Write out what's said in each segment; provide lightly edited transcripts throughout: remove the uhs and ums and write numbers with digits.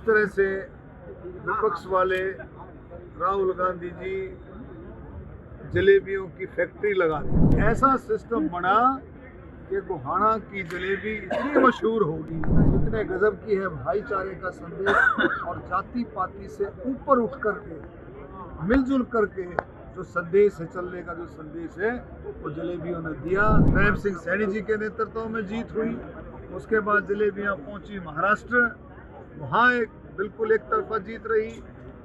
तरह से विपक्ष वाले राहुल गांधी जी जलेबियों की फैक्ट्री लगा रहे, ऐसा सिस्टम बना कि गोहाना की जलेबी इतनी मशहूर होगी, इतने गजब की है, भाईचारे का संदेश और जाति पाति से ऊपर उठ करके मिलजुल करके जो संदेश है, चलने का जो संदेश है, वो जलेबियों ने दिया। नैब सिंह सैनी जी के नेतृत्व में जीत हुई। उसके बाद जलेबियां पहुंची महाराष्ट्र, वहाँ बिल्कुल एक तरफा जीत रही।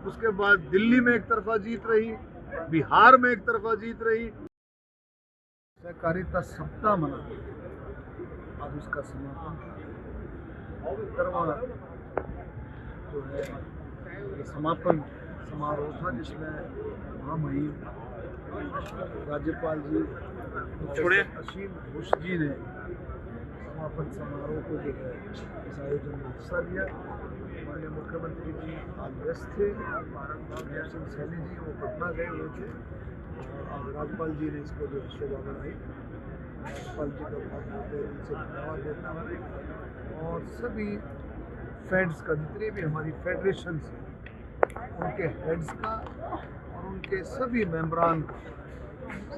उसके बाद दिल्ली में एक तरफा जीत रही, बिहार में एक तरफा जीत रही। सहकारिता सप्ताह मना, आज उसका समापन 70वां जो है ये समापन समारोह था, जिसमें महामहिम राज्यपाल जी असीम घोष जी ने समापन समारोह को जो है इस आयोजन में हिस्सा लिया। माननीय मुख्यमंत्री जी आज व्यस्त थे, नैब सिंह सैनी जी वो पटना गए हुए थे और राज्यपाल जी ने इसको जो शोभा बनाई। राज्यपाल जी का बहुत बहुत उनसे धन्यवाद देता हूँ और सभी फेड्स का, जितने भी हमारी फेडरेशंस हैं उनके हेड्स का और उनके सभी मेंबरान का,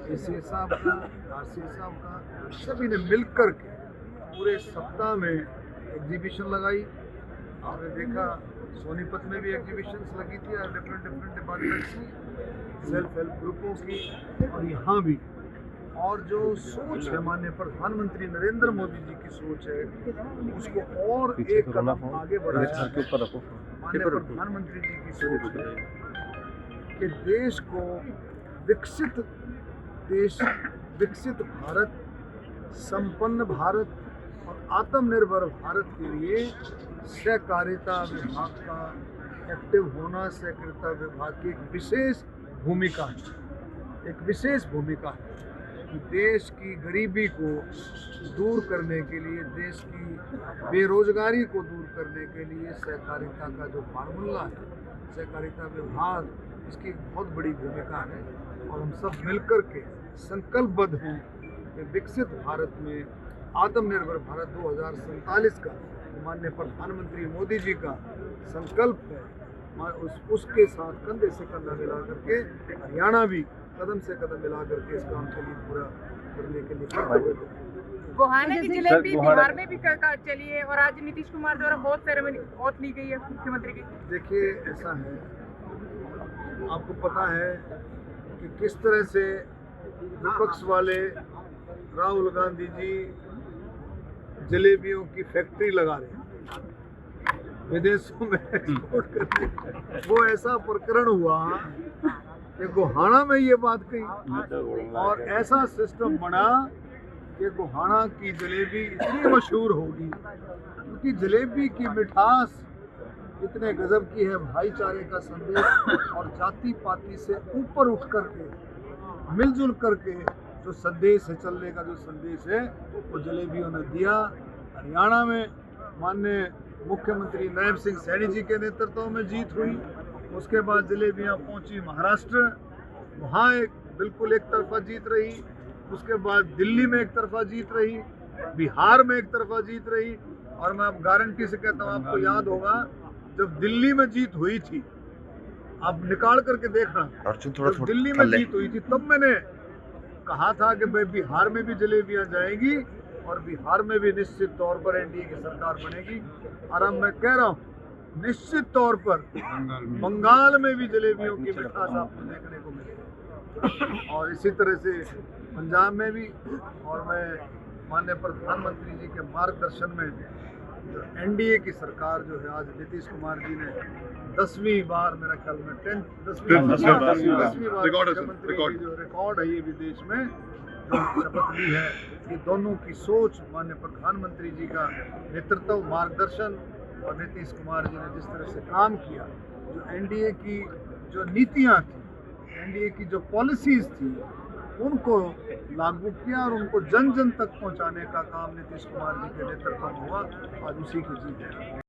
एसीए साहब का, आरसीए साहब का, सभी ने मिलकर के पूरे सप्ताह में एग्जीबिशन लगाई। आपने देखा सोनीपत में भी एग्जीबिशंस लगी थी डिफरेंट डिपार्टमेंट्स की, सेल्फ हेल्प ग्रुपों की, और यहाँ भी। और जो सोच है माननीय प्रधानमंत्री नरेंद्र मोदी जी की सोच है, उसको और एक कदम आगे बढ़ाया। माननीय प्रधानमंत्री जी की सोच है कि देश को विकसित भारत, संपन्न भारत और आत्मनिर्भर भारत के लिए सहकारिता विभाग का एक्टिव होना, सहकारिता विभाग की एक विशेष भूमिका है कि देश की गरीबी को दूर करने के लिए, देश की बेरोजगारी को दूर करने के लिए सहकारिता का जो फार्मूला है, सहकारिता विभाग, इसकी एक बहुत बड़ी भूमिका है। और हम सब मिलकर के संकल्पबद्ध हैं कि विकसित भारत में आत्मनिर्भर भारत 2047 का माननीय प्रधानमंत्री मोदी जी का संकल्प है, उसके साथ कंधे से कंधा मिला करके हरियाणा भी कदम से कदम मिला करके इस काम के लिए पूरा करने के लिए। गोहाना की जलेबी बिहार में भी चली है और आज नीतीश कुमार द्वारा बहुत सेरेमनी ओथ ली गई है मुख्यमंत्री की। देखिए ऐसा है, आपको पता है कि किस तरह से विपक्ष वाले राहुल गांधी जी जलेबियों की फैक्ट्री लगा रहे हैं, विदेशों में एक्सपोर्ट करने। वो ऐसा प्रकरण हुआ कि गोहाना में ये बात कही और ऐसा सिस्टम बना कि गोहाना की जलेबी इतनी मशहूर होगी, क्योंकि जलेबी की मिठास इतने गजब की है, भाईचारे का संदेश और जाति पाति से ऊपर उठ करके मिलजुल करके जो संदेश है, चलने का जो संदेश है, वो जलेबियों ने दिया। हरियाणा में माननीय मुख्यमंत्री नैब सिंह सैनी जी के नेतृत्व में जीत हुई। उसके बाद जलेबियां पहुंची महाराष्ट्र, वहाँ बिल्कुल एक तरफा जीत रही। उसके बाद दिल्ली में एक तरफा जीत रही, बिहार में एक तरफा जीत रही। और मैं अब गारंटी से कहता हूँ, आपको याद होगा जब दिल्ली में जीत हुई थी, आप निकाल करके देखना, जब दिल्ली में जीत हुई थी तब मैंने कहा था कि भाई बिहार में भी जलेबियां जाएंगी और बिहार में भी निश्चित तौर पर एनडीए की सरकार बनेगी। और अब मैं कह रहा हूँ निश्चित तौर पर बंगाल में भी जलेबियों की मिठास आपको देखने को मिलेगी, और इसी तरह से पंजाब में भी। और मैं माननीय प्रधानमंत्री जी के मार्गदर्शन में जो एनडीए की सरकार जो है, आज नीतीश कुमार जी ने 10वीं बार, मेरा ख्याल में 10वीं बार मुख्यमंत्री की जो रिकॉर्ड है ये विदेश में जो शपथ ली है, ये दोनों की सोच, माननीय प्रधानमंत्री जी का नेतृत्व, मार्गदर्शन और नीतीश कुमार जी ने जिस तरह से काम किया, जो एनडीए की जो नीतियाँ थी, एनडीए की जो पॉलिसीज थी, उनको लागू किया और उनको जन जन तक पहुंचाने का काम नीतीश कुमार जी के नेतृत्व में हुआ। आज उसी की जीत है।